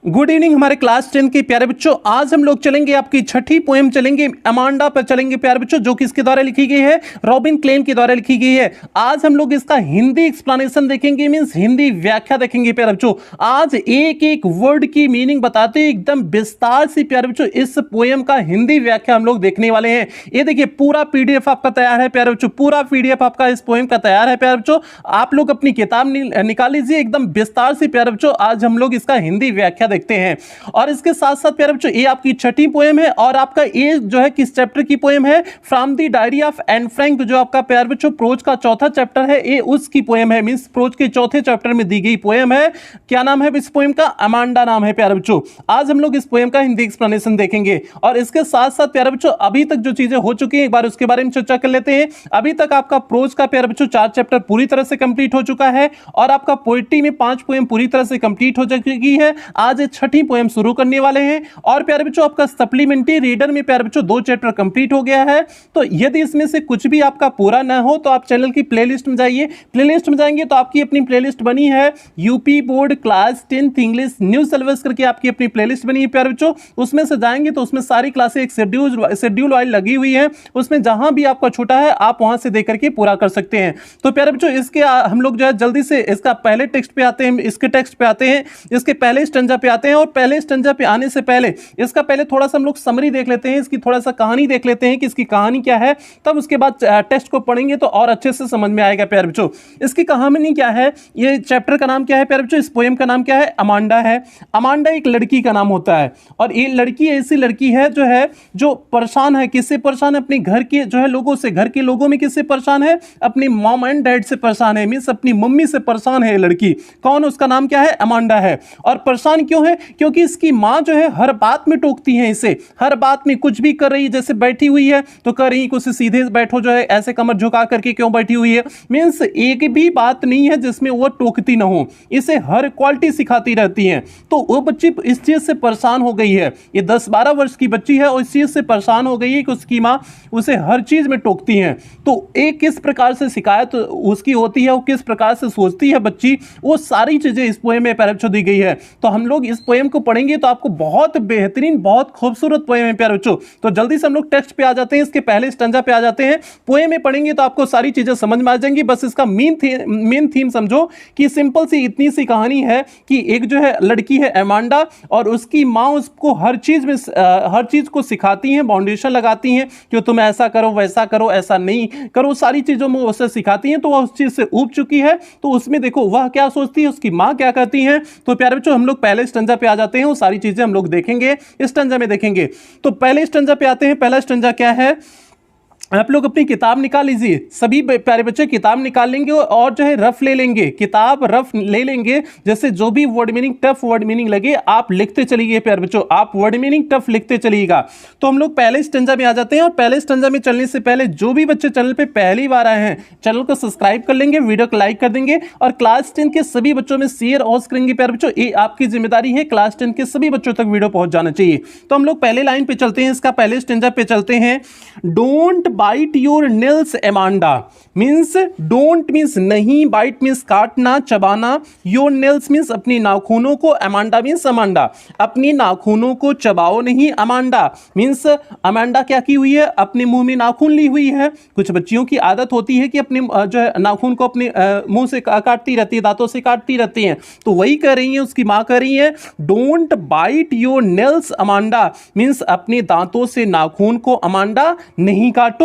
Good evening हमारे class 10 के प्यारे बच्चों। आज हम लोग चलेंगे आपकी छठी पोएम चलेंगे अमांडा पर चलेंगे प्यारे बच्चों, जो किसके द्वारा लिखी गई है, रॉबिन क्लेन के द्वारा लिखी गई है। आज हम लोग इसका हिंदी एक्सप्लेनेशन देखेंगे, मींस हिंदी व्याख्या देखेंगे प्यारे बच्चों। आज एक एक वर्ड की मीनिंग बताते हैं एकदम विस्तार से प्यारे बच्चों। इस पोएम का हिंदी व्याख्या हम लोग देखने वाले हैं। ये देखिए पूरा पीडीएफ आपका तैयार है प्यारे बच्चों, पूरा पीडीएफ आपका इस पोएम का तैयार है प्यारे बच्चों। आप लोग अपनी किताब निकाल लीजिए एकदम विस्तार से प्यारे बच्चों। आज हम लोग इसका हिंदी व्याख्या देखते हैं और इसके साथ साथ प्यारे बच्चों ये आपकी छठी पोएम है और आपका ये जो है किस चैप्टर की पोएम है, from the diary of Anne Frank, जो आपका प्यारे बच्चों प्रोज का चौथा चैप्टर है, ये उसकी पोएम है। मींस प्रोज के चौथे चैप्टर में दी गई पोएम है। क्या नाम है इस पोएम का? अमांडा नाम है प्यारे बच्चों। आज हम लोग इस पोएम का हिंदी एक्सप्लेनेशन देखेंगे और इसके साथ साथ प्यारे बच्चों अभी तक जो चीजें हो चुकी हैं एक बार उसके बारे में चर्चा कर लेते हैं। अभी तक आपका प्रोज का प्यारे बच्चों 4 चैप्टर पूरी तरह से कंप्लीट हो चुका है और आपका पोएट्री में 5 पोएम पूरी तरह से कंप्लीट हो चुकी है। आज छठी पोएम शुरू करने वाले हैं और प्यारे बच्चों आपका सप्लीमेंट्री रीडर में प्यारे बच्चों 2 चैप्टर कंप्लीट हो गया है। तो यदि इसमें से कुछ भी आपका पूरा ना हो तो आप चैनल की प्लेलिस्ट में जाइए। प्लेलिस्ट में जाएंगे तो आपकी अपनी प्लेलिस्ट बनी है, UP board class 10 English new syllabus करके आपकी अपनी प्लेलिस्ट बनी है प्यारे बच्चों। उसमें से जाएंगे तो उसमें सारी क्लासें एक शेड्यूल वाइज लगी हुई है, उसमें जहां भी आपका छोटा है आप वहां से देख करके पूरा कर सकते हैं। तो प्यारे बच्चों इसके हम लोग जो है जल्दी से इसका पहले टेक्स्ट पे आते हैं, इसके टेक्स्ट पे आते हैं, इसके पहले स्टैंजा पे आते हैं और पहले स्टैंजा पे आने से पहले इसका पहले थोड़ा सा हम लोग समरी देख लेते हैं, इसकी थोड़ा सा कहानी देख लेते हैं कि इसकी कहानी क्या है, तब उसके बाद टेक्स्ट को पढ़ेंगे तो और अच्छे से समझ में आएगा प्यारे बच्चों। इसकी कहानी क्या है, ये चैप्टर का नाम क्या है प्यारे बच्चों, इस पोएम का नाम क्या है? अमांडा है। अमांडा एक लड़की का नाम होता है और ये लड़की ऐसी लड़की है जो परेशान है। किससे परेशान है? अपने घर के जो है लोगों से। घर के लोगों में किससे परेशान है? अपनी मॉम एंड डैड से परेशान है, मींस अपनी मम्मी से परेशान है लड़की। कौन? उसका नाम क्या है? अमांडा है। और परेशान क्यों है? क्योंकि इसकी माँ जो है हर बात में टोकती है इसे, हर बात में कुछ भी कर रही है, जैसे बैठी हुई है तो कर रही कुछ सीधे बैठो, जो है ऐसे कमर झुका करके क्यों बैठी हुई है, मींस एक भी बात नहीं है जिसमें वो टोकती ना हो, इसे हर क्वालिटी सिखाती रहती है। तो वो बच्ची इस चीज से परेशान हो गई है, ये 10-12 वर्ष की बच्ची है और इस चीज से परेशान हो गई है कि उसकी माँ उसे हर चीज में टोकती है। तो एक किस प्रकार से शिकायत उसकी होती है, वो किस प्रकार से सोचती है बच्ची, वो सारी चीजें इस पोएम में प्यारे बच्चों दी गई है। तो हम लोग इस पोएम को पढ़ेंगे तो आपको बहुत बेहतरीन बहुत खूबसूरत पोएम है प्यारे बच्चों। तो जल्दी से हम लोग टेक्स्ट पे आ जाते हैं, इसके पहले स्टैंजा पे आ जाते हैं। पोएम में पढ़ेंगे तो आपको सारी चीजें समझ में आ जाएंगी। बस इसका मेन थीम समझो कि सिंपल सी इतनी सी कहानी है कि एक जो है लड़की है अमांडा और उसकी माँ उसको हर चीज में हर चीज को सिखाती हैं, बाउंडेशन लगाती हैं कि तुम ऐसा करो वैसा करो ऐसा नहीं करो, सारी चीजों में उसे सिखाती हैं। तो वह उस चीज से ऊब चुकी है। तो उसमें देखो वह क्या सोचती है, उसकी माँ क्या कहती है। तो प्यारे बच्चों हम लोग पहले स्टैंजा पे आ जाते हैं, वो सारी चीजें हम लोग देखेंगे स्टैंजा में देखेंगे। तो पहले स्टैंजा पे आते हैं। पहला स्टैंजा क्या है, आप लोग अपनी किताब निकाल लीजिए, सभी प्यारे बच्चे किताब निकाल लेंगे और जो है रफ ले लेंगे, किताब रफ ले लेंगे। जैसे जो भी word meaning tough word meaning लगे आप लिखते चलिए प्यारे बच्चों, आप वर्ड मीनिंग टफ लिखते चलिएगा। तो हम लोग पहले स्टैंजा में आ जाते हैं और पहले स्टैंजा में चलने से पहले जो भी बच्चे चैनल पे पहली बार आए हैं चैनल को सब्सक्राइब कर लेंगे, वीडियो को लाइक कर देंगे और क्लास 10 के सभी बच्चों में शेयर और करेंगे प्यारे बच्चों। ये आपकी जिम्मेदारी है, क्लास 10 के सभी बच्चों तक वीडियो पहुंच जाना चाहिए। तो हम लोग पहले लाइन पे चलते हैं, इसका पहले स्टैंजा पे चलते हैं। Don't bite your nails Amanda, means don't means नहीं, बाइट मींस काटना चबाना, योर नेल्स मींस अपनी नाखूनों को, अमांडा मींस अमांडा, अपनी नाखूनों को चबाओ नहीं। अमांडा मींस अमांडा क्या की हुई है, अपने मुंह में नाखून ली हुई है। कुछ बच्चियों की आदत होती है कि अपने जो है नाखून को अपने मुंह से काटती रहती है, दांतों से काटती रहती हैं। तो वही कह रही है, उसकी मां कह रही है don't bite your nails Amanda, means अपने दांतों से नाखून को अमांडा नहीं काटो।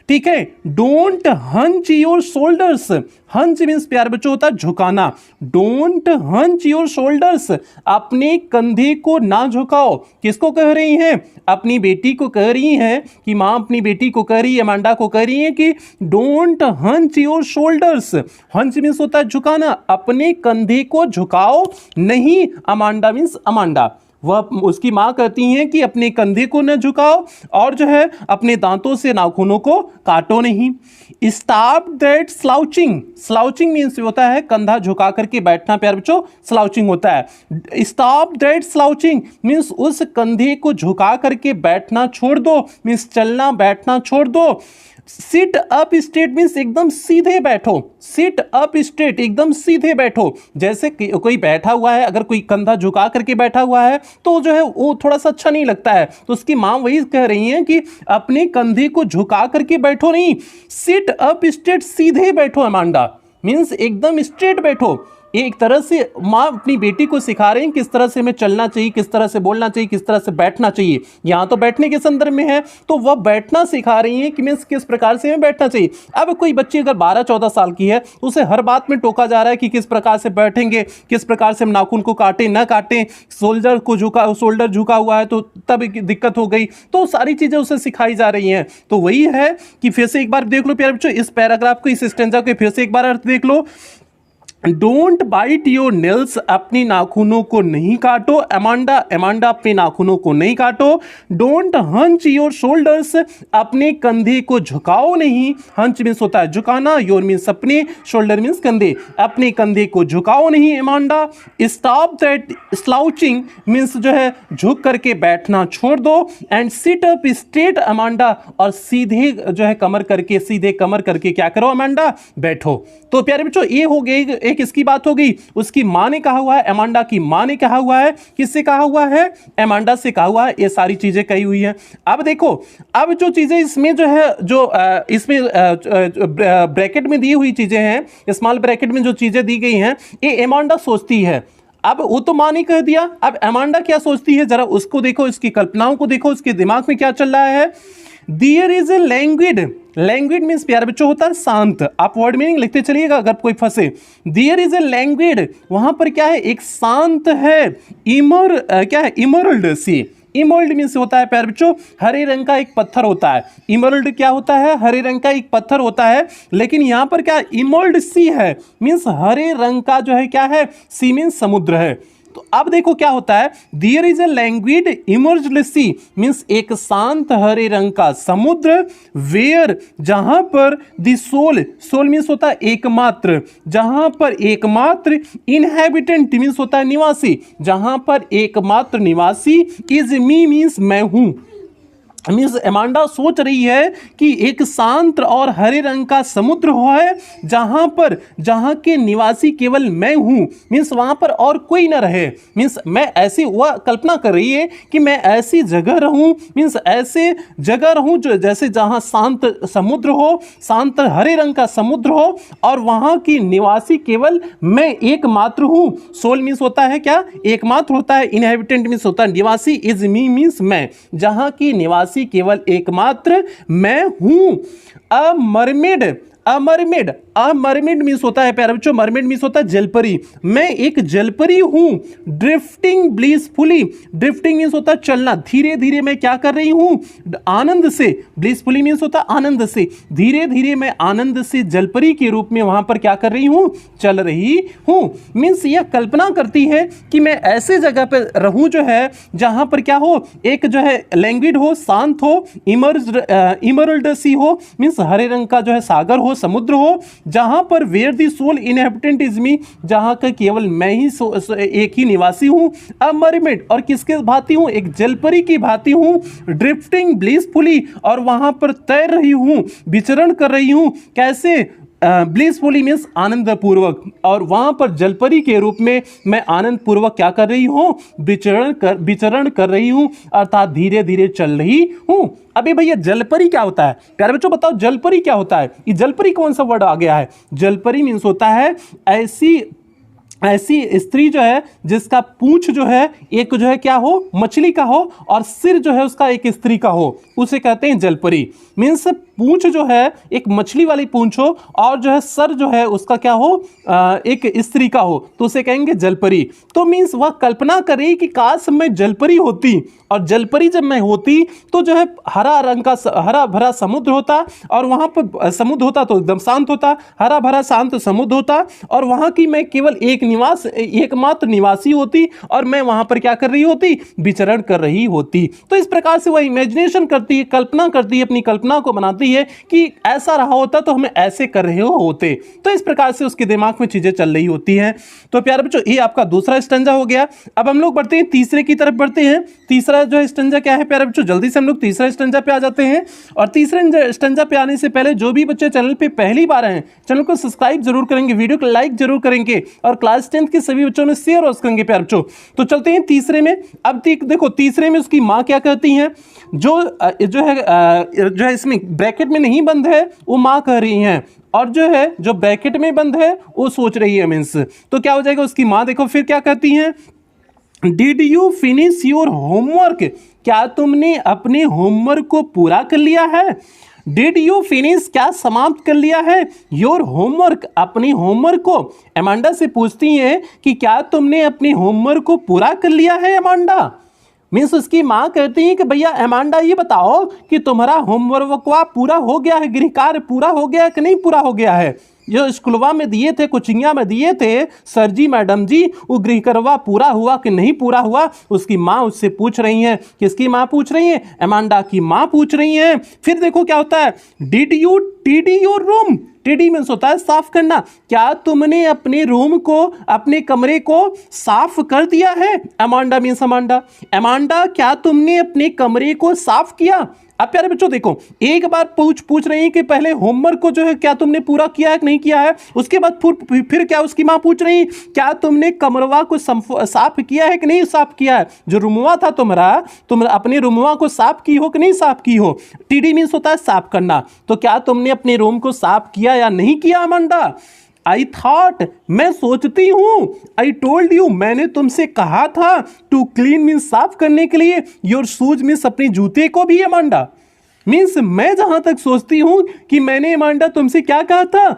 ठीक है। Don't hunch your shoulders, hunch means प्यारे बच्चों होता है झुकाना। डोंट हंच योर शोल्डर्स, अपने कंधे को ना झुकाओ। किसको कह रही हैं? अपनी बेटी को कह रही हैं कि मां अपनी बेटी को कह रही है, अमांडा को कह रही है कि don't hunch your shoulders. Hunch means होता है झुकाना, अपने कंधे को झुकाओ नहीं। Amanda means Amanda. वह उसकी माँ कहती हैं कि अपने कंधे को न झुकाओ और जो है अपने दांतों से नाखूनों को काटो नहीं। Stop that slouching, slouching means होता है कंधा झुका करके बैठना प्यारे बच्चों, स्लाउचिंग होता है। स्टॉप दैट स्लाउचिंग मीन्स उस कंधे को झुका करके बैठना छोड़ दो, मीन्स चलना बैठना छोड़ दो। सिट अप स्ट्रेट मीन्स एकदम सीधे बैठो, सिट अप स्ट्रेट एकदम सीधे बैठो। जैसे कोई बैठा हुआ है, अगर कोई कंधा झुका करके बैठा हुआ है तो जो है वो थोड़ा सा अच्छा नहीं लगता है, तो उसकी माँ वही कह रही हैं कि अपने कंधे को झुका करके बैठो नहीं, सिट अप स्ट्रेट सीधे बैठो अमांडा, मीन्स एकदम स्ट्रेट बैठो। एक तरह से माँ अपनी बेटी को सिखा रही है किस तरह से हमें चलना चाहिए, किस तरह से बोलना चाहिए, किस तरह से बैठना चाहिए। यहाँ तो बैठने के संदर्भ में है, तो वह बैठना सिखा रही है कि मीन्स किस प्रकार से हमें बैठना चाहिए। अब कोई बच्ची अगर 12-14 साल की है, उसे हर बात में टोका जा रहा है कि किस प्रकार से बैठेंगे, किस प्रकार से हम नाखून को काटें ना काटें, शोल्डर झुका हुआ है तो तब दिक्कत हो गई, तो सारी चीज़ें उसे सिखाई जा रही हैं। तो वही है कि फिर से एक बार देख लो प्यारे बच्चों इस पैराग्राफ को, इस स्टेंजा के फिर से एक बार अर्थ देख लो। डोंट बाइट योर नेल्स, अपनी नाखूनों को नहीं काटो। अमांडा, अमांडा अपने नाखूनों को नहीं काटो। डोंट हंच योर शोल्डर्स, अपने कंधे को झुकाओ नहीं। हंच मीन्स होता है झुकाना, योर मीन्स अपने, शोल्डर मीन्स कंधे, अपने कंधे को झुकाओ नहीं Amanda. Stop that slouching means जो है झुक करके बैठना छोड़ दो। And sit up straight Amanda, और सीधे जो है कमर करके, सीधे कमर करके क्या करो अमांडा, बैठो। तो प्यारे बच्चों ये हो गई, एक इसकी बात हो गई। उसकी मां ने कहा हुआ है, अमांडा की मां ने कहा हुआ है, किससे कहा हुआ है, अमांडा से कहा हुआ है, ये सारी चीजें कही हुई है। अब देखो, अब जो चीजें इसमें जो है, जो इसमें ब्रैकेट में दी हुई चीजें हैं, स्मॉल ब्रैकेट में जो चीजें दी गई हैं, ये अमांडा सोचती है। अब वो तो मां ने कह दिया, अब अमांडा क्या सोचती है, जरा उसको देखो, इसकी कल्पनाओं को देखो, उसके दिमाग में क्या चल रहा है। There is a languid, languid means प्यारे बच्चों होता है शांत। आप वर्ड मीनिंग लिखते चलिएगा अगर कोई फंसे। देयर इज ए लैंग्विड, वहां पर क्या है, एक शांत है। क्या है, इमरल्ड सी। इमरल्ड मीन्स होता है प्यारे बच्चों हरे रंग का एक पत्थर होता है। इमरल्ड क्या होता है, हरे रंग का एक पत्थर होता है, लेकिन यहां पर क्या इमरल्ड सी है, मीन्स हरे रंग का जो है क्या है, सी मीन्स समुद्र है। तो अब देखो क्या होता है, there is a languid emerald sea means एक शांत हरे रंग का समुद्र। वेयर, जहां पर द सोल, सोल मीन्स होता है एकमात्र, जहां पर एकमात्र, इनहैबिटेंट मीन्स होता है निवासी, जहां पर एकमात्र निवासी, इज मी मीन्स मैं हूं। मीन्स अमांडा सोच रही है कि एक शांत और हरे रंग का समुद्र है, जहां के निवासी केवल मैं हूं, मीन्स वहां पर और कोई ना रहे। मीन्स मैं ऐसी, वह कल्पना कर रही है कि मैं ऐसी जगह रहूं, मीन्स ऐसे जगह रहूं जो जैसे जहां शांत समुद्र हो, शांत हरे रंग का समुद्र हो, और वहां की निवासी केवल मैं एकमात्र हूं। सोल मीन्स होता है क्या, एकमात्र होता है। इनहैबिटेंट मीन्स होता है निवासी। इज मी मीन्स मैं, जहां की निवासी केवल एकमात्र मैं हूं। अ मरमेड, अमरमेड, अमरमेड मीन्स होता है प्यारे बच्चों, मरमेड मीन्स होता है जलपरी। मैं एक जलपरी हूं। ड्रिफ्टिंग ब्लिसफुली, ड्रिफ्टिंग मीन्स होता है चलना, धीरे धीरे मैं क्या कर रही हूं, आनंद से। ब्लिसफुली मीन्स होता है आनंद से, धीरे धीरे मैं आनंद से जलपरी के रूप में वहां पर क्या कर रही हूं, चल रही हूं। मीन्स यह कल्पना करती है कि मैं ऐसे जगह पर रहूं जो है जहां पर क्या हो, एक जो है लैंग्विड हो, शांत हो, इमर्ल्ड सी हो, मीन्स हरे रंग का जो है सागर हो, समुद्र हो, जहां पर where the sole inhabitant is me, जहां का केवल मैं ही एक ही निवासी हूं। अब मरमेड, और किसके भांति हूं, एक जलपरी की भांति हूं। ड्रिफ्टिंग ब्लिसफुली, और वहां पर तैर रही हूं, विचरण कर रही हूं। कैसे, ब्लिसफुली मीन्स आनंद पूर्वक, और वहां पर जलपरी के रूप में मैं आनंद पूर्वक क्या कर रही हूं, विचरण कर रही हूं, अर्थात धीरे धीरे चल रही हूं। अभी भैया जलपरी क्या होता है, प्यारे बच्चों बताओ जलपरी क्या होता है। ये जलपरी कौन सा वर्ड आ गया है, जलपरी मीन्स होता है ऐसी स्त्री जो है जिसका पूंछ जो है एक जो है क्या हो, मछली का हो, और सिर जो है उसका एक स्त्री का हो, उसे कहते हैं जलपरी। मीन्स पूंछ जो है एक मछली वाली पूंछ हो और जो है सर जो है उसका क्या हो, एक स्त्री का हो, तो उसे कहेंगे जलपरी। तो मीन्स वह कल्पना करे कि काश मैं जलपरी होती, और जलपरी जब मैं होती तो जो है हरा रंग का हरा भरा समुद्र होता, और वहां पर समुद्र होता तो एकदम शांत होता, हरा भरा शांत समुद्र होता, और वहां की मैं केवल एकमात्र निवासी होती, और मैं वहां पर क्या कर रही होती, विचरण कर रही होती। तो इस प्रकार से वह इमेजिनेशन करती है, कल्पना करती है, अपनी कल्पना को बनाती है कि ऐसा रहा होता तो हमें ऐसे कर रहे होते। तो इस प्रकार से उसके दिमाग में चीजें चल रही होती हैं। तो प्यारे बच्चों, ये आपका दूसरा स्टैंजा हो गया। अब हम लोग बढ़ते हैं तीसरे की तरफ बढ़ते हैं। तीसरा जो स्टैंजा क्या है प्यारे बच्चों, जल्दी से हम लोग तीसरा स्टैंजा पे आ जाते हैं। और तीसरे स्टैंजा पे आने से पहले जो भी बच्चे चैनल पे पहली बार आए, चैनल को सब्सक्राइब जरूर करेंगे, वीडियो को लाइक जरूर करेंगे, और क्लास 10th के सभी बच्चों ने शेयर और करेंगे प्यारे बच्चों। तो चलते हैं तीसरे में। अब देखो तीसरे में उसकी माँ क्या कहती हैं, जो है इसमें ब्रैकेट में नहीं बंद है वो माँ कह रही हैं, और जो है जो ब्रैकेट में बंद है वो सोच रही है मीन्स। तो क्या हो जाएगा, उसकी माँ देखो फिर क्या कहती हैं, did you finish your homework, क्या तुमने अपने होमवर्क को पूरा कर लिया है। डिड यू फिनिश, क्या समाप्त कर लिया है, योर होमवर्क, अपने होमवर्क को। अमांडा से पूछती हैं कि क्या तुमने अपने होमवर्क को पूरा कर लिया है अमांडा। मीन्स उसकी माँ कहती है कि भैया अमांडा ये बताओ कि तुम्हारा होमवर्क पूरा हो गया है, गृह कार्य पूरा हो गया है कि नहीं पूरा हो गया है, जो स्कूलवा में दिए थे, कोचिंगा में दिए थे सर जी मैडम जी, वो गृह करवा पूरा हुआ कि नहीं पूरा हुआ। उसकी माँ उससे पूछ रही हैं। किसकी माँ पूछ रही है, अमांडा की माँ पूछ रही हैं। फिर देखो क्या होता है, did you TD your room, TD means होता है साफ करना, क्या तुमने अपने रूम को, अपने कमरे को साफ कर दिया है। अमांडा मीन्स अमांडा, अमांडा क्या तुमने अपने कमरे को साफ किया। अब प्यारे बच्चों देखो, एक बार पूछ रही है कि पहले होमवर्क को जो है क्या तुमने पूरा किया है कि नहीं किया है, उसके बाद फिर क्या उसकी माँ पूछ रही क्या तुमने कमरवा को साफ किया है कि नहीं साफ किया है, जो रूमवा था तुम्हारा, तुम अपने रूमवा को साफ की हो कि नहीं साफ की हो। टीडी मीन्स होता है साफ करना, तो क्या तुमने अपने रूम को साफ किया या नहीं किया अमांडा। आई थॉट, मैं सोचती हूं, आई टोल्ड यू, मैंने तुमसे कहा था, टू क्लीन मीन्स साफ करने के लिए, योर शूज मीन्स अपने जूते को भी अमांडा। मीन्स मैं जहां तक सोचती हूं कि मैंने अमांडा तुमसे क्या कहा था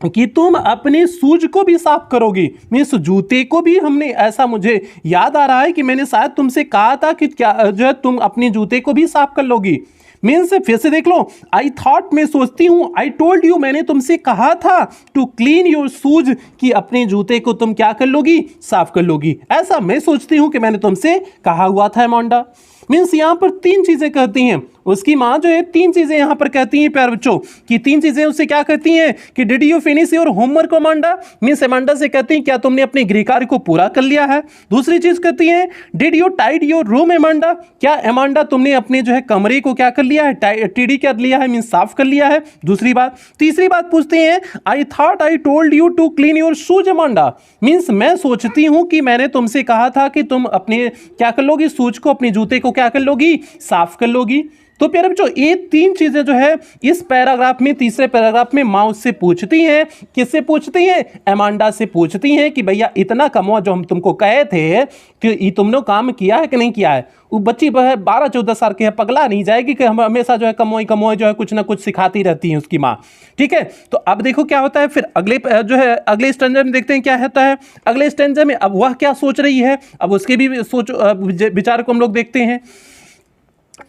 कि तुम अपने शूज को भी साफ करोगी, मीन्स जूते को भी। हमने ऐसा मुझे याद आ रहा है कि मैंने शायद तुमसे कहा था कि क्या जो है तुम अपने जूते को भी साफ कर लोगी। मीन्स फिर से देख लो, आई थॉट मैं सोचती हूं, आई टोल्ड यू मैंने तुमसे कहा था, टू क्लीन योर शूज कि अपने जूते को तुम क्या कर लोगी, साफ कर लोगी। ऐसा मैं सोचती हूं कि मैंने तुमसे कहा हुआ था अमांडा। मीन्स यहां पर तीन चीजें कहती हैं उसकी माँ जो है, तीन चीजें यहां पर कहती हैं प्यारे बच्चों कि तीन चीजें उससे क्या कहती हैं कि did you finish your homework Amanda, means Amanda से कहती हैं क्या तुमने अपने गृह कार्य को पूरा कर लिया है। दूसरी चीज कहती है did you tidy your room Amanda, क्या अमांडा तुमने अपने जो है कमरे को क्या कर लिया है, टीडी कर लिया है मीन्स साफ कर लिया है। दूसरी बात, तीसरी बात पूछते हैं I thought I told you to clean your shoes Amanda, means मैं सोचती हूं कि मैंने तुमसे कहा था कि तुम अपने क्या कर लोगी, शूज को, अपने जूते को क्या कर लोगी, साफ कर लोगी। तो प्यारे बच्चों ये तीन चीजें जो है इस पैराग्राफ में, तीसरे पैराग्राफ में माँ उससे पूछती हैं। किससे पूछती हैं, अमांडा से पूछती हैं कि भैया इतना कमवा जो हम तुमको कहे थे कि ये तुमने काम किया है कि नहीं किया है। वो बच्ची 12-14 साल की है, पगला नहीं जाएगी कि हम हमेशा जो है कमोई जो है कुछ ना कुछ सिखाती रहती है उसकी माँ। ठीक है, तो अब देखो क्या होता है फिर अगले स्टैंजा में देखते हैं क्या होता है। अगले स्टैंजा में अब वह क्या सोच रही है, अब उसके भी विचार को हम लोग देखते हैं।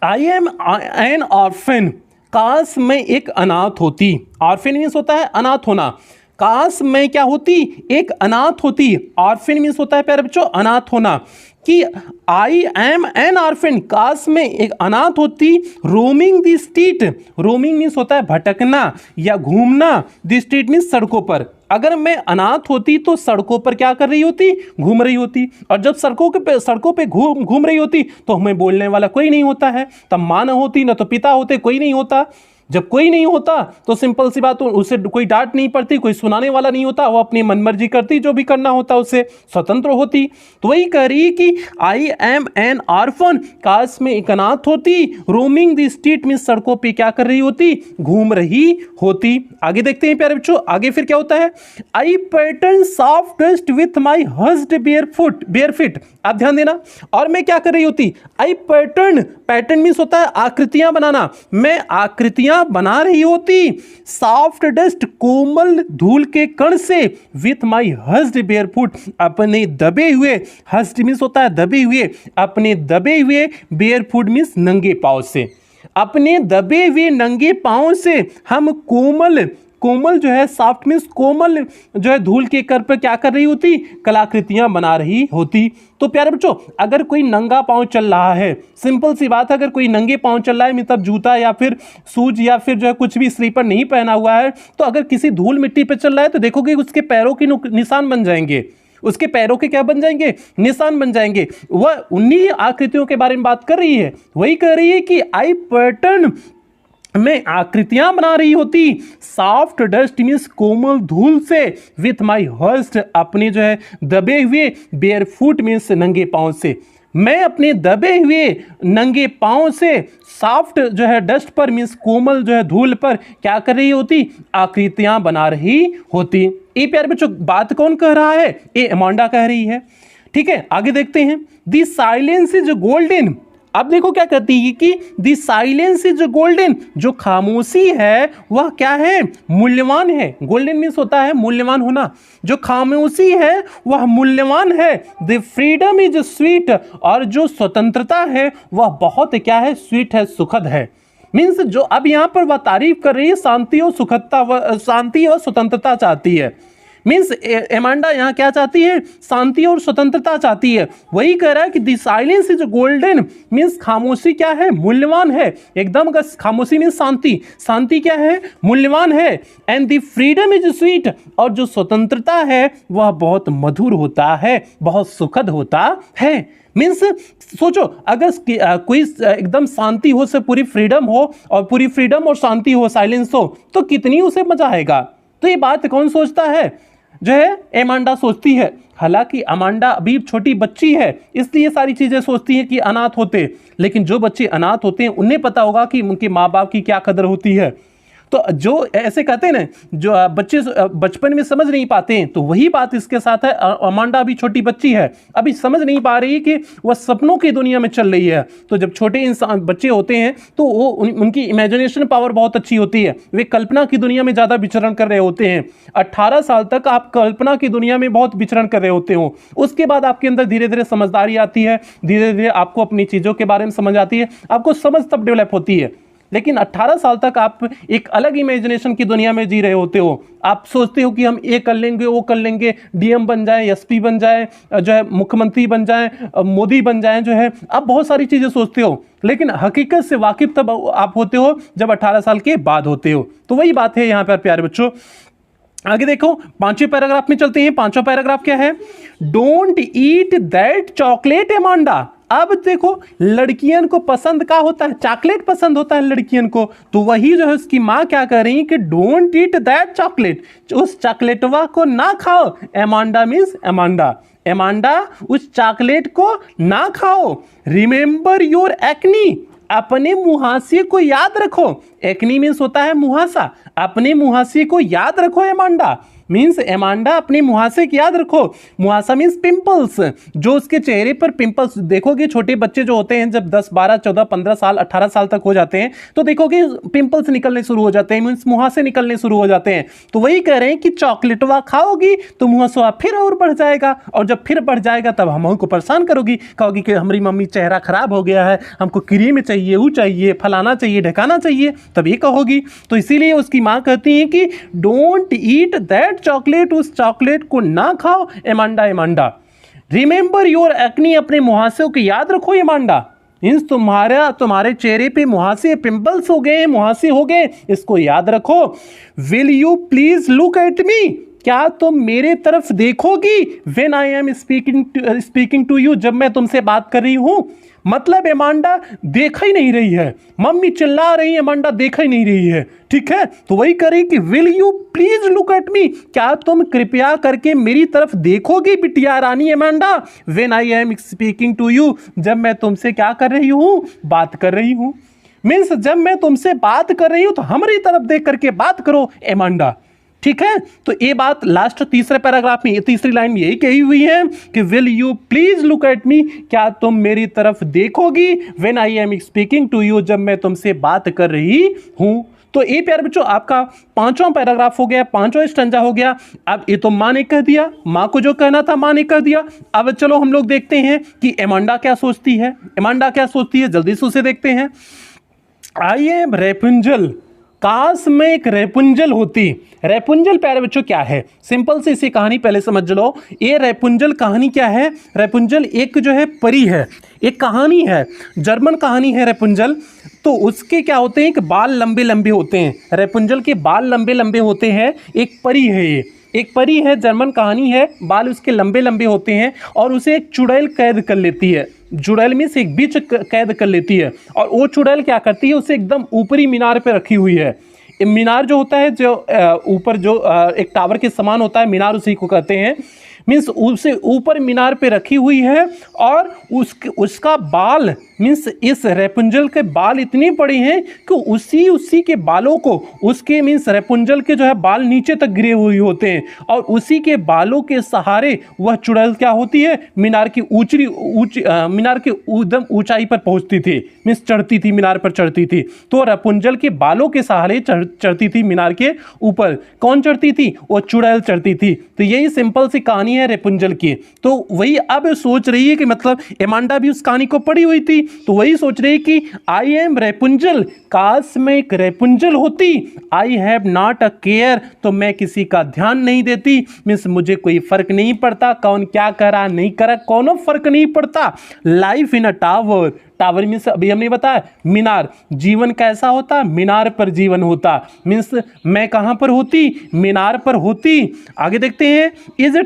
आई एम एन ऑर्फन, काश मैं एक अनाथ होती। ऑर्फन मीन्स होता है अनाथ होना, काश मैं क्या होती, एक अनाथ होती। ऑर्फन मीन्स होता है प्यारे बच्चों अनाथ होना, कि आई एम एन ऑर्फन, काश में एक अनाथ होती। Roaming the street, roaming means होता है भटकना या घूमना, द स्ट्रीट मीन्स सड़कों पर। अगर मैं अनाथ होती तो सड़कों पर क्या कर रही होती, घूम रही होती। और जब सड़कों पे घूम रही होती तो हमें बोलने वाला कोई नहीं होता है, तब माँ न होती न तो पिता होते, कोई नहीं होता। जब कोई नहीं होता तो सिंपल सी बात, उसे कोई डांट नहीं पड़ती, कोई सुनाने वाला नहीं होता, वो अपनी मनमर्जी करती, जो भी करना होता उसे स्वतंत्र होती। तो वही कह रही कि आई एम एन ऑर्फन, काश में एक अनाथ होती। रोमिंग द स्ट्रीट मींस सड़कों पे क्या कर रही होती, घूम रही होती। आगे देखते हैं प्यारे बच्चों, आगे फिर क्या होता है। I patter soft dust with my hushed bare feet, आप ध्यान देना। और मैं क्या कर रही होती, आई पैटर्न, पैटर्न मींस होता है आकृतियां बनाना, मैं आकृतियां आकृतियां बना रही होती, सॉफ्ट डस्ट कोमल धूल के कण से, विथ माई हस्ड बेयरफुट अपने दबे हुए, हस्ड मीन्स होता है दबे हुए, अपने दबे हुए, बेयरफुट मीन्स नंगे पांव से, अपने दबे हुए नंगे पांव से हम कोमल, कोमल जो है सॉफ्ट मीन्स कोमल जो है धूल के कर पर क्या कर रही होती, कलाकृतियां बना रही होती। तो प्यारे बच्चों, अगर कोई नंगा पांव चल रहा है, सिंपल सी बात है, अगर कोई नंगे पांव चल रहा है मतलब जूता या फिर शूज या फिर जो है कुछ भी स्लीपर नहीं पहना हुआ है, तो अगर किसी धूल मिट्टी पे चल रहा है तो देखोगे उसके पैरों के निशान बन जाएंगे, उसके पैरों के क्या बन जाएंगे, निशान बन जाएंगे। वह उन्हीं आकृतियों के बारे में बात कर रही है, वही कह रही है कि आई पैटर्न में आकृतियां बना रही होती, सॉफ्ट डस्ट मीन्स कोमल धूल से, विथ माई हर्स्ट अपने जो है दबे हुए, बेयरफुट मीन्स नंगे पांव से, मैं अपने दबे हुए नंगे पांव से सॉफ्ट जो है डस्ट पर मीन्स कोमल जो है धूल पर क्या कर रही होती, आकृतियां बना रही होती। ये प्यारे बच्चों बात कौन कह रहा है, ये अमांडा कह रही है। ठीक है, आगे देखते हैं। दी साइलेंस इज गोल्डन, अब देखो क्या कहती है कि दी साइलेंस इज गोल्डन, जो खामोशी है वह क्या है, मूल्यवान है। गोल्डन मीन्स होता है मूल्यवान होना, जो खामोशी है वह मूल्यवान है। द फ्रीडम इज स्वीट, और जो स्वतंत्रता है वह बहुत क्या है, स्वीट है, सुखद है। मीन्स जो अब यहाँ पर वह तारीफ कर रही है, शांति और सुखदता, शांति और स्वतंत्रता चाहती है। मीन्स एमांडा यहाँ क्या चाहती है, शांति और स्वतंत्रता चाहती है। वही कह रहा है कि the silence is golden, means खामोशी क्या है, मूल्यवान है। एकदम खामोशी मीन्स शांति, शांति क्या है, मूल्यवान है। And the freedom is sweet, और जो स्वतंत्रता है वह बहुत मधुर होता है, बहुत सुखद होता है। मीन्स सोचो, अगर कोई एकदम शांति हो, से पूरी फ्रीडम हो, और पूरी फ्रीडम और शांति हो, साइलेंस हो, तो कितनी उसे मजा आएगा। तो ये बात कौन सोचता है, जो है एमांडा सोचती है। हालांकि अमांडा अभी छोटी बच्ची है, इसलिए सारी चीजें सोचती है कि अनाथ होते, लेकिन जो बच्चे अनाथ होते हैं उन्हें पता होगा कि उनके माँ बाप की क्या कदर होती है। तो जो ऐसे कहते हैं ना, जो बच्चे बचपन में समझ नहीं पाते हैं, तो वही बात इसके साथ है। अमांडा अभी छोटी बच्ची है, अभी समझ नहीं पा रही कि वह सपनों की दुनिया में चल रही है। तो जब छोटे इंसान बच्चे होते हैं तो वो उनकी इमेजिनेशन पावर बहुत अच्छी होती है, वे कल्पना की दुनिया में ज़्यादा विचरण कर रहे होते हैं। 18 साल तक आप कल्पना की दुनिया में बहुत विचरण कर रहे होते हो, उसके बाद आपके अंदर धीरे धीरे समझदारी आती है, धीरे धीरे आपको अपनी चीज़ों के बारे में समझ आती है, आपको समझ तब डेवलप होती है। लेकिन 18 साल तक आप एक अलग इमेजिनेशन की दुनिया में जी रहे होते हो। आप सोचते हो कि हम ये कर लेंगे, वो कर लेंगे, डीएम बन जाए, एसपी बन जाए, जो है मुख्यमंत्री बन जाए, मोदी बन जाए, जो है आप बहुत सारी चीज़ें सोचते हो। लेकिन हकीकत से वाकिफ तब आप होते हो जब 18 साल के बाद होते हो। तो वही बात है यहाँ पर प्यारे बच्चों। आगे देखो, 5वें पैराग्राफ में चलते हैं। 5वां पैराग्राफ क्या है, डोंट ईट दैट चॉकलेट एमांडा। अब देखो, लड़कियन को पसंद क्या होता है, चॉकलेट पसंद होता है लड़कियन को। तो वही जो है उसकी माँ क्या कर रही है कि डोंट ईट दैट चॉकलेट, उस चॉकलेटवा को ना खाओ। एमांडा मीन्स एमांडा, एमांडा उस चॉकलेट को ना खाओ। रिमेंबर योर एक्नी, अपने मुहासे को याद रखो। एक्नी मीन्स होता है मुहासा, अपने मुहासे को याद रखो एमांडा। मीन्स एमांडा अपने मुहासे की याद रखो। मुहासा मीन्स पिंपल्स, जो उसके चेहरे पर पिंपल्स देखोगे, छोटे बच्चे जो होते हैं जब 10, 12, 14, 15 साल, 18 साल तक हो जाते हैं तो देखोगे पिंपल्स निकलने शुरू हो जाते हैं, मीन्स मुहासे निकलने शुरू हो जाते हैं। तो वही कह रहे हैं कि चॉकलेटवा खाओगी तो मुहासा फिर और बढ़ जाएगा, और जब फिर बढ़ जाएगा तब हम हमको परेशान करोगी, कहोगी कि हमारी मम्मी चेहरा खराब हो गया है, हमको क्रीम चाहिए, वो चाहिए, फलाना चाहिए, ढकाना चाहिए, तब ये कहोगी। तो इसीलिए उसकी माँ कहती है कि डोंट ईट दैट चॉकलेट, उस चॉकलेट को ना खाओ एमांडा, एमांडा। रिमेंबर योर एक्नी, अपने मुहासों की याद रखो एमांडा। मीन्स तुम्हारे चेहरे पे मुहासे, पिंपल्स हो गए, मुहासे हो गए, इसको याद रखो। Will you please look at me, क्या तुम मेरे तरफ देखोगी। When I am speaking to you, जब मैं तुमसे बात कर रही हूं। मतलब एमांडा देख ही नहीं रही है, मम्मी चिल्ला रही है, एमांडा देख ही नहीं रही है। ठीक है, तो वही करें कि will you please look at me, क्या तुम कृपया करके मेरी तरफ देखोगी बिटिया रानी Amanda. When I am speaking to you, जब मैं तुमसे क्या कर रही हूँ, बात कर रही हूँ। मीन्स जब मैं तुमसे बात कर रही हूँ तो हमारी तरफ देख करके बात करो एमांडा। ठीक है, तो ये बात लास्ट तीसरे पैराग्राफ में, तीसरी लाइन में यही कही हुई है कि will you please look at me, क्या तुम मेरी तरफ देखोगी। When I am speaking to you, जब मैं तुमसे बात कर रही हूं। तो ये प्यारे बच्चों आपका पांचवां पैराग्राफ हो गया, पांचवां स्टैंजा हो गया। अब ये तो माँ ने कह दिया, माँ को जो कहना था माँ ने कह दिया। अब चलो हम लोग देखते हैं कि एमांडा क्या सोचती है। एमांडा क्या सोचती है, जल्दी से उसे देखते हैं। आई एम रेपुंजल, काश मैं एक रेपुंजल होती। रेपुंजल प्यारे बच्चों क्या है, सिंपल सी इसी कहानी पहले समझ लो। ये रेपुंजल कहानी क्या है, रेपुंजल एक जो है परी है, एक कहानी है, जर्मन कहानी है रेपुंजल। तो उसके क्या होते हैं कि बाल लंबे लंबे होते हैं, रेपुंजल के बाल लंबे लंबे होते हैं। एक परी है, ये एक परी है, जर्मन कहानी है, बाल उसके लंबे लंबे होते हैं और उसे एक चुड़ैल कैद कर लेती है। चुड़ैल में से एक बीच कैद कर लेती है और वो चुड़ैल क्या करती है, उसे एकदम ऊपरी मीनार पे रखी हुई है। मीनार जो होता है, जो ऊपर जो एक टावर के समान होता है, मीनार उसी को कहते हैं। मीन्स उसे ऊपर मीनार पे रखी हुई है और उसका बाल मीन्स इस रेपुंजल के बाल इतने बड़े हैं कि उसी के बालों को, उसके मीन्स रेपुंजल के जो है बाल नीचे तक गिरे हुए होते हैं और उसी के बालों के सहारे वह चुड़ैल क्या होती है, मीनार की मीनार के एकदम ऊंचाई पर पहुंचती थी, मीन्स चढ़ती थी, मीनार पर चढ़ती थी। तो रेपुंजल के बालों के सहारे चढ़ती थी मीनार के ऊपर। कौन चढ़ती थी, वो चुड़ैल चढ़ती थी। तो यही सिंपल सी कहानी है रेपुंजल की। तो वही अब सोच रही है कि मतलब एमांडा भी उस कहानी को पढ़ी हुई थी, तो वही सोच रही कि आई एम रेपुंजल, काश मैं एक रेपुंजल होती। I have not a care, तो मैं किसी का ध्यान नहीं देती, मीन्स मुझे कोई फर्क नहीं पड़ता कौन क्या करा नहीं करा, कोनो फर्क नहीं पड़ता। Life in a tower, tower means अभी हमने बताया मीनार, जीवन कैसा होता, मीनार पर जीवन होता। मीन्स मैं कहां पर होती, मीनार पर होती। आगे देखते हैं, इज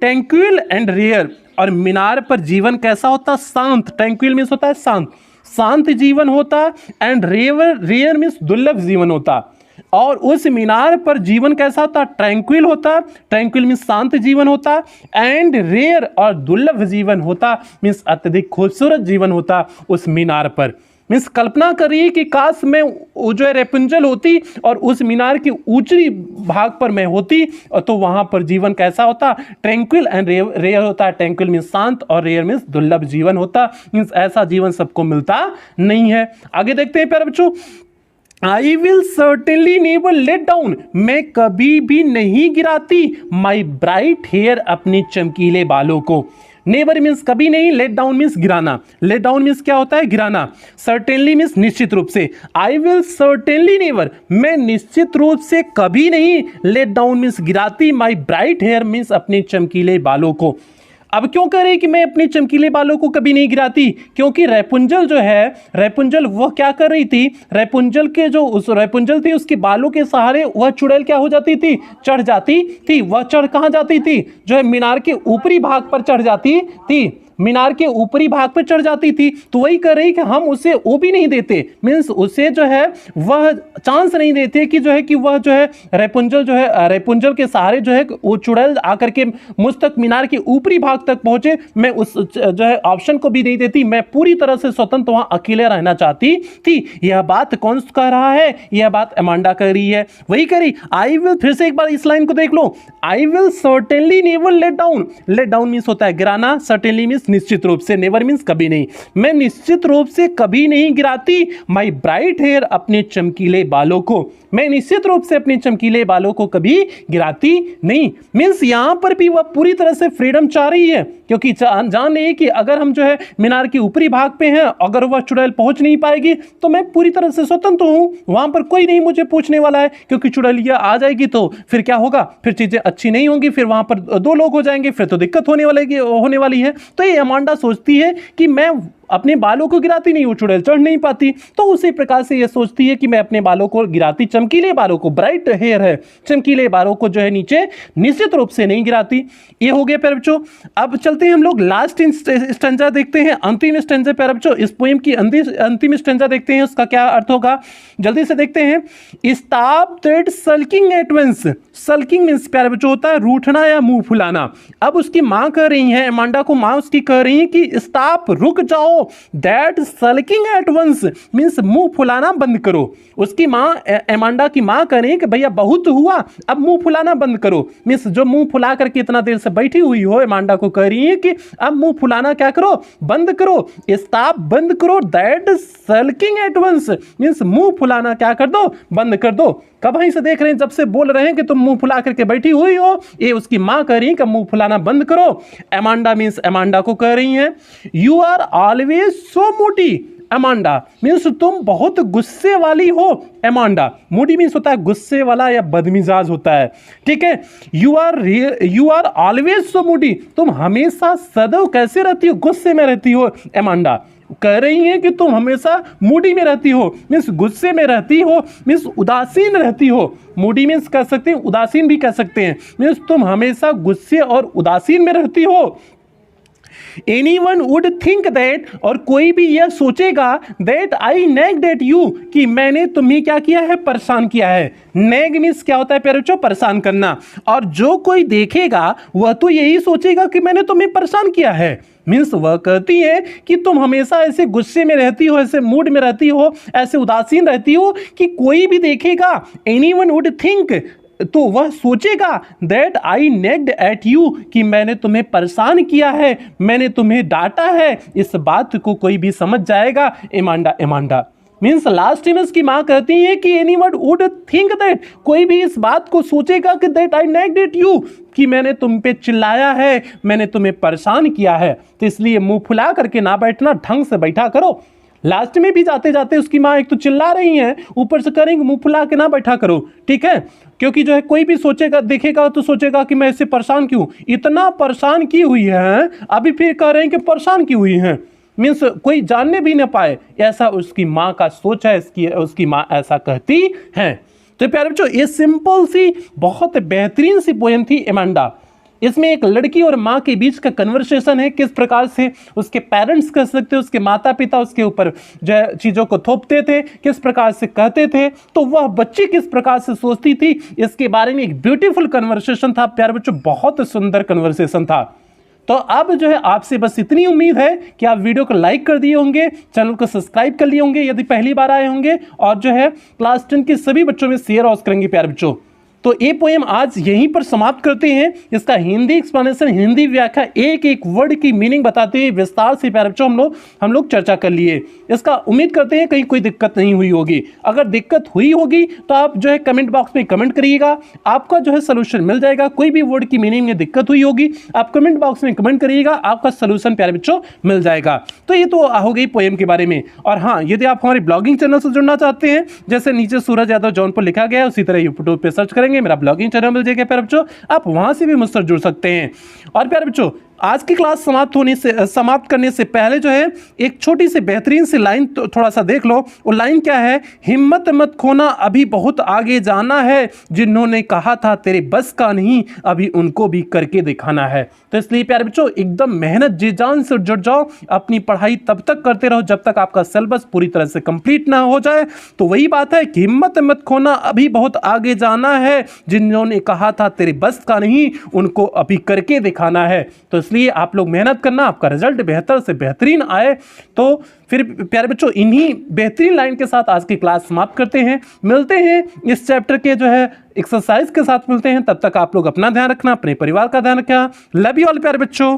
ट्रैंक्विल एंड रेयर, और मीनार पर जीवन कैसा होता, शांत। ट्रैंक्विल मीन्स होता है शांत, शांत जीवन होता। एंड रेयर मीन्स दुर्लभ जीवन होता। और उस मीनार पर जीवन कैसा होता, ट्रैंक्विल होता। ट्रैंक्विल मीन्स शांत जीवन होता। एंड रेयर और दुर्लभ जीवन होता, मीन्स अत्यधिक खूबसूरत जीवन होता उस मीनार पर। मीन्स कल्पना करिए कि काश मैं जो है रेपुंजल होती और उस मीनार की ऊंची भाग पर मैं होती, और तो वहां पर जीवन कैसा होता, ट्रैंक्विल एंड रेयर होता। ट्रैंक्विल मीन्स शांत और रेयर मीन्स दुर्लभ जीवन होता। मीन्स ऐसा जीवन सबको मिलता नहीं है। आगे देखते हैं प्यारे बच्चों, I will certainly never let down, मैं कभी भी नहीं गिराती माई ब्राइट हेयर, अपने चमकीले बालों को। नेवर मीन्स कभी नहीं, लेट डाउन मीन्स गिराना। लेट डाउन मीन्स क्या होता है, गिराना। सर्टेनली मीन्स निश्चित रूप से। आई विल सर्टेनली नेवर, मैं निश्चित रूप से कभी नहीं, लेट डाउन मीन्स गिराती, माई ब्राइट हेयर मीन्स अपने चमकीले बालों को। अब क्यों कह रही कि मैं अपने चमकीले बालों को कभी नहीं गिराती, क्योंकि रेपुंजल जो है, रेपुंजल वह क्या कर रही थी, रेपुंजल के जो उस रेपुंजल थी उसके बालों के सहारे वह चुड़ैल क्या हो जाती थी, चढ़ जाती थी। वह चढ़ कहाँ जाती थी, जो है मीनार के ऊपरी भाग पर चढ़ जाती थी, मीनार के ऊपरी भाग पर चढ़ जाती थी। तो वही कर रही कि हम उसे वो भी नहीं देते, मीन्स उसे जो है वह चांस नहीं देते कि जो है कि वह जो है रेपुंजल जो है, रेपुंजल के सहारे जो है वो चुड़ैल आकर के मुझ तक मीनार के ऊपरी भाग तक पहुंचे। मैं उस जो है ऑप्शन को भी नहीं देती, मैं पूरी तरह से स्वतंत्र वहां अकेले रहना चाहती थी। यह बात कौन कह रहा है, यह बात एमांडा कह रही है। वही करी, आई विल, फिर से एक बार इस लाइन को देख लो, I will certainly never let down. Let down means होता है गिराना, सर्टेनली मीन्स निश्चित रूप से, नेवर मीन्स कभी नहीं। मैं निश्चित रूप से कभी नहीं गिराती माई ब्राइट हेयर, अपने चमकीले बालों को। मैं निश्चित रूप से अपने चमकीले बालों को कभी गिराती नहीं। मीन्स यहां पर भी वह पूरी तरह से फ्रीडम चाह रही है, क्योंकि जान रही है कि अगर हम जो है मीनार के ऊपरी भाग पे हैं, अगर वह चुड़ैल पहुंच नहीं पाएगी तो मैं पूरी तरह से स्वतंत्र हूं, वहां पर कोई नहीं मुझे पूछने वाला है। क्योंकि चुड़ैलिया आ जाएगी तो फिर क्या होगा, फिर चीजें अच्छी नहीं होंगी, फिर वहां पर दो लोग हो जाएंगे, फिर तो दिक्कत होने वाली है। तो ये एमांडा सोचती है कि मैं अपने बालों को गिराती नहीं, वो चुड़ैल चढ़ नहीं पाती, तो उसी प्रकार से ये सोचती है कि मैं अपने बालों को गिराती, चमकीले बालों को, ब्राइट हेयर है, चमकीले बालों को जो है नीचे निश्चित रूप से नहीं गिराती। ये हो गया प्यारे बच्चों। अब चलते हैं हम लोग लास्ट स्टैंजा देखते हैं, अंतिम स्टैंजा प्यारे बच्चों। इस पोएम की अंतिम स्टैंजा देखते हैं, उसका क्या अर्थ होगा, जल्दी से देखते हैं। Stop that sulking at once, sulking means प्यारे बच्चों होता है रूठना या मुंह फुलाना। अब उसकी मां कह रही है, एमांडा को मां उसकी कह रही है कि स्टॉप, रुक जाओ, that sulking at once means मुंह फुलाना बंद करो। उसकी माँ एमांडा की माँ कह रही है कि भैया बहुत हुआ, अब मुंह फुलाना बंद करो। मीन्स जो मुंह फुला करके इतना देर से बैठी हुई हो, एमांडा को कह रही है कि अब मुंह फुलाना क्या करो, बंद करो, स्टॉप, बंद करो। That sulking at once means मुंह फुलाना क्या कर दो, बंद कर दो। कब वहीं से देख रहे हैं, जब से बोल रहे हैं कि तुम मुंह फुला करके बैठी हुई हो, ये उसकी मां कह रही है कि मुंह फुलाना बंद करो। एमांडा मीन्स एमांडा को कह रही हैं you are always so moody. Amanda means तुम बहुत गुस्से वाली हो। एमांडा, मूडी मीन्स होता है गुस्से वाला या बदमिजाज होता है, ठीक है। You are always so moody, तुम हमेशा सदैव कैसे रहती हो, गुस्से में रहती हो। एमांडा कह रही हैं कि तुम हमेशा मूडी में रहती हो, मीन्स गुस्से में रहती हो, मीन्स उदासीन रहती हो। मूडी मीन्स कह सकते हैं, उदासीन भी कह सकते हैं, मीन्स तुम हमेशा गुस्से और उदासीन में रहती हो। Anyone would think that, और कोई भी यह सोचेगा that I nagged at you, कि मैंने तुम्हें क्या किया है, परेशान किया है। nag मीन्स क्या होता है प्यारे बच्चों, परेशान करना। और जो कोई देखेगा वह तो यही सोचेगा कि मैंने तुम्हें परेशान किया है। मीन्स वह कहती है कि तुम हमेशा ऐसे गुस्से में रहती हो, ऐसे मूड में रहती हो, ऐसे उदासीन रहती हो कि कोई भी देखेगा, एनीवन वुड थिंक, तो वह सोचेगा दैट आई नेग्ड एट यू, कि मैंने तुम्हें परेशान किया है, मैंने तुम्हें डांटा है। इस बात को कोई भी समझ जाएगा। एमांडा मीन्स लास्ट में उसकी माँ कहती है कि एनीवन वुड थिंक दैट, कोई भी इस बात को सोचेगा कि दैट आई नेग्ड एट यू, कि मैंने तुम पे चिल्लाया है, मैंने तुम्हें परेशान किया है। तो इसलिए मुंह फुला करके ना बैठना, ढंग से बैठा करो। लास्ट में भी जाते जाते उसकी माँ एक तो चिल्ला रही हैं, ऊपर से करेंगे मुंह फुला के ना बैठा करो, ठीक है। क्योंकि जो है कोई भी सोचेगा, देखेगा तो सोचेगा कि मैं इससे परेशान क्यों, इतना परेशान की हुई है, अभी फिर कह रहे हैं कि परेशान की हुई हैं, मीन्स कोई जानने भी ना पाए, ऐसा उसकी माँ का सोच है। उसकी माँ ऐसा कहती है। तो प्यारे बच्चों, ये सिंपल सी बहुत बेहतरीन सी पोएम थी एमांडा। इसमें एक लड़की और माँ के बीच का कन्वर्सेशन है, किस प्रकार से उसके पेरेंट्स कह सकते हैं, उसके माता पिता उसके ऊपर जो है चीज़ों को थोपते थे, किस प्रकार से कहते थे, तो वह बच्ची किस प्रकार से सोचती थी, इसके बारे में एक ब्यूटीफुल कन्वर्सेशन था प्यारे बच्चों, बहुत सुंदर कन्वर्सेशन था। तो अब जो है आपसे बस इतनी उम्मीद है कि आप वीडियो को लाइक कर दिए होंगे, चैनल को सब्सक्राइब कर लिए होंगे यदि पहली बार आए होंगे, और जो है क्लास 10 के सभी बच्चों में शेयर और करेंगे प्यारे बच्चों। तो ये पोएम आज यहीं पर समाप्त करते हैं। इसका हिंदी एक्सप्लेनेशन, हिंदी व्याख्या, एक एक वर्ड की मीनिंग बताते हुए विस्तार से प्यारे बच्चों हम लोग चर्चा कर लिए। इसका उम्मीद करते हैं कहीं कोई दिक्कत नहीं हुई होगी। अगर दिक्कत हुई होगी तो आप जो है कमेंट बॉक्स में कमेंट करिएगा, आपका जो है सोल्यूशन मिल जाएगा। कोई भी वर्ड की मीनिंग में दिक्कत हुई होगी, आप कमेंट बॉक्स में कमेंट करिएगा, आपका सोल्यूशन प्यारे बच्चों मिल जाएगा। तो ये तो हो गई पोएम के बारे में। और हाँ, यदि आप हमारे ब्लॉगिंग चैनल से जुड़ना चाहते हैं, जैसे नीचे सूरज यादव जौनपुर लिखा गया है, उसी तरह यूट्यूब पे सर्च करेंगे, मेरा ब्लॉगिंग चैनल मिल जाएगा प्यारे बच्चों, आप वहां से भी मुझसे जुड़ सकते हैं। और प्यारे बच्चों, आज की क्लास समाप्त करने से पहले जो है एक छोटी सी बेहतरीन सी लाइन तो थोड़ा सा देख लो। वो लाइन क्या है, हिम्मत मत खोना, अभी बहुत आगे जाना है, जिन्होंने कहा था तेरे बस का नहीं, अभी उनको भी करके दिखाना है। तो इसलिए प्यारे बच्चों, एकदम मेहनत जी जान से जुट जाओ, अपनी पढ़ाई तब तक करते रहो जब तक आपका सिलेबस पूरी तरह से कंप्लीट ना हो जाए। तो वही बात है कि हिम्मत मत खोना, अभी बहुत आगे जाना है, जिन्होंने कहा था तेरे बस का नहीं, उनको अभी करके दिखाना है। तो इसलिए आप लोग मेहनत करना, आपका रिजल्ट बेहतर से बेहतरीन आए। तो फिर प्यारे बच्चों, इन्हीं बेहतरीन लाइन के साथ आज की क्लास समाप्त करते हैं। मिलते हैं इस चैप्टर के जो है एक्सरसाइज के साथ मिलते हैं। तब तक आप लोग अपना ध्यान रखना, अपने परिवार का ध्यान रखना। लव यू ऑल प्यारे बच्चों।